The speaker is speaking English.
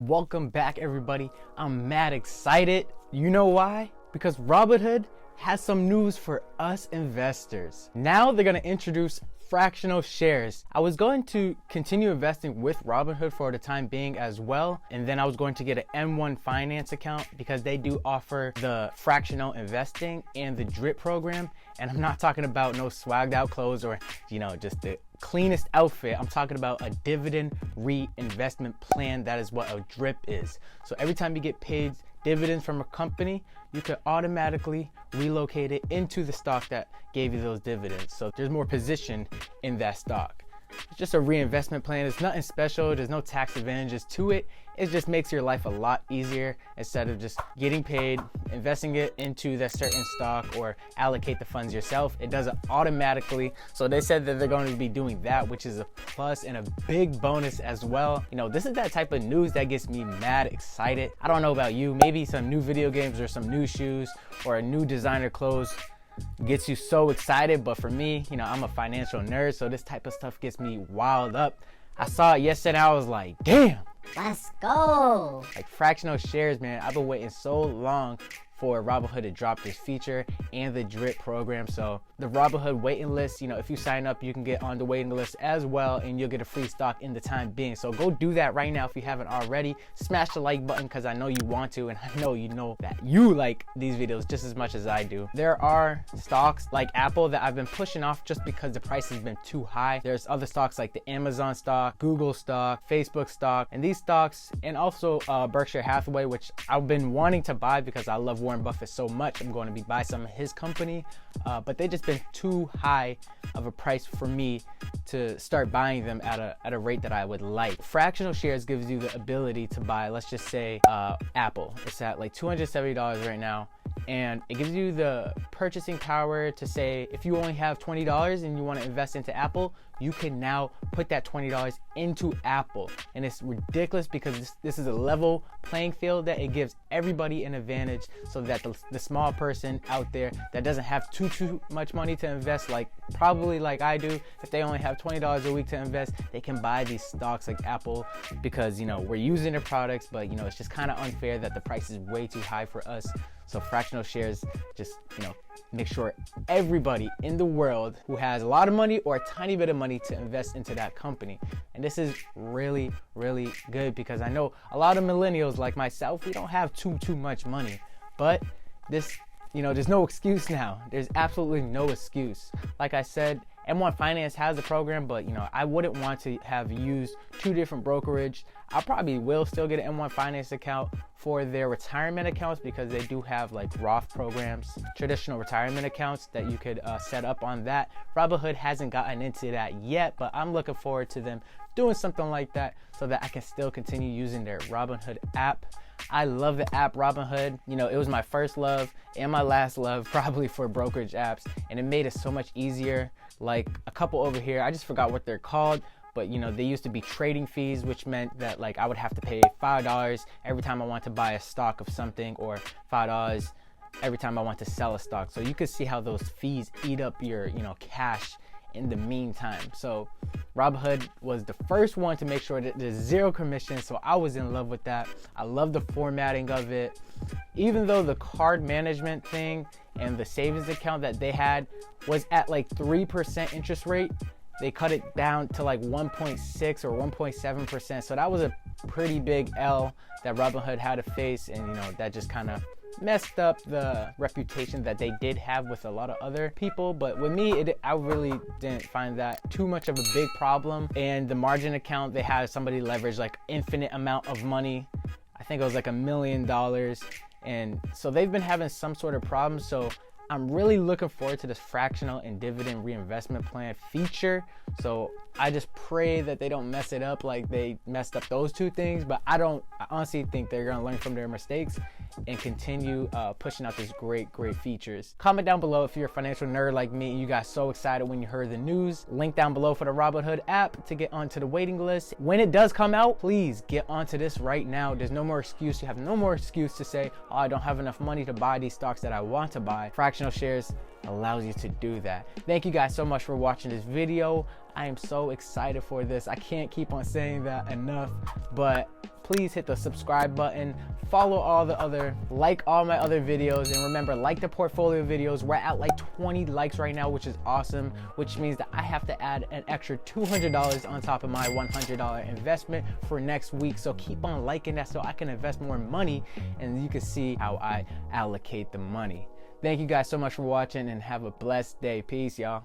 Welcome back, everybody. I'm mad excited. You know why? Because Robinhood has some news for us investors. Now they're going to introduce fractional shares. I was going to continue investing with Robinhood for the time being as well, and then I was going to get an M1 finance account because they do offer the fractional investing and the DRIP program. And I'm not talking about no swagged out clothes or, just the cleanest outfit. I'm talking about a dividend reinvestment plan. That is what a DRIP is. So every time you get paid dividends from a company, you can automatically relocate it into the stock that gave you those dividends. So there's more position in that stock. It's just a reinvestment plan. It's nothing special. There's no tax advantages to it. It just makes your life a lot easier. Instead of just getting paid, investing it into that certain stock or allocate the funds yourself, it does it automatically. So they said that they're going to be doing that, which is a plus and a big bonus as well. This is that type of news that gets me mad excited. I don't know about you, maybe some new video games or some new shoes or a new designer clothes gets you so excited, but for me, I'm a financial nerd, so this type of stuff gets me wild up. I saw it yesterday, I was like, damn, let's go. Like fractional shares, man. I've been waiting so long for Robinhood to drop this feature and the DRIP program. So the Robinhood waiting list, if you sign up, you can get on the waiting list as well, and you'll get a free stock in the time being. So go do that right now if you haven't already. Smash the like button because I know you want to, and I know you know that you like these videos just as much as I do. There are stocks like Apple that I've been pushing off just because the price has been too high. There's other stocks like the Amazon stock, Google stock, Facebook stock, and these stocks, and also Berkshire Hathaway, which I've been wanting to buy because I love Warren Buffett so much. I'm going to be buying some of his company, but they just been too high of a price for me to start buying them at a rate that I would like. Fractional shares gives you the ability to buy, let's just say Apple. It's at like $270 right now, and it gives you the purchasing power to say if you only have $20 and you want to invest into Apple, you can now put that $20 into Apple. And it's ridiculous because this is a level playing field that it gives everybody an advantage, so that the small person out there that doesn't have too much money to invest, probably like I do, if they only have $20 a week to invest, they can buy these stocks like Apple because, we're using their products, but, it's just kind of unfair that the price is way too high for us. So fractional shares just, make sure everybody in the world who has a lot of money or a tiny bit of money to invest into that company. And this is really, really good because I know a lot of millennials like myself, we don't have too much money, but this, there's no excuse now. There's absolutely no excuse. Like I said, M1 Finance has a program, but I wouldn't want to have used two different brokerage. I probably will still get an M1 Finance account for their retirement accounts because they do have like Roth programs, traditional retirement accounts that you could set up on that. Robinhood hasn't gotten into that yet, but I'm looking forward to them doing something like that so that I can still continue using their Robinhood app. I love the app Robinhood. It was my first love and my last love probably for brokerage apps, and it made it so much easier. Like a couple over here, I just forgot what they're called, but they used to be trading fees, which meant that I would have to pay $5 every time I want to buy a stock of something, or $5 every time I want to sell a stock. So you could see how those fees eat up your cash in the meantime. So Robinhood was the first one to make sure that there's zero commission, so I was in love with that. I love the formatting of it. Even though the card management thing and the savings account that they had was at 3% interest rate, they cut it down to 1.6 or 1.7%. So that was a pretty big L that Robinhood had to face, and that just kind of messed up the reputation that they did have with a lot of other people. But with me, I really didn't find that too much of a big problem. And the margin account, they had somebody leverage infinite amount of money. I think it was $1 million. And so they've been having some sort of problem. So I'm really looking forward to this fractional and dividend reinvestment plan feature. So I just pray that they don't mess it up like they messed up those two things. But I honestly think they're going to learn from their mistakes and continue pushing out these great features. Comment down below if you're a financial nerd like me and you got so excited when you heard the news. Link down below for the Robinhood app to get onto the waiting list. When it does come out, please get onto this right now. There's no more excuse. You have no more excuse to say, oh, I don't have enough money to buy these stocks that I want to buy. Fractional shares allows you to do that. Thank you guys so much for watching this video. I am so excited for this. I can't keep on saying that enough, but please hit the subscribe button, follow like all my other videos, and remember, like the portfolio videos. We're at like 20 likes right now, which is awesome, which means that I have to add an extra $200 on top of my $100 investment for next week. So keep on liking that so I can invest more money and you can see how I allocate the money. Thank you guys so much for watching and have a blessed day. Peace, y'all.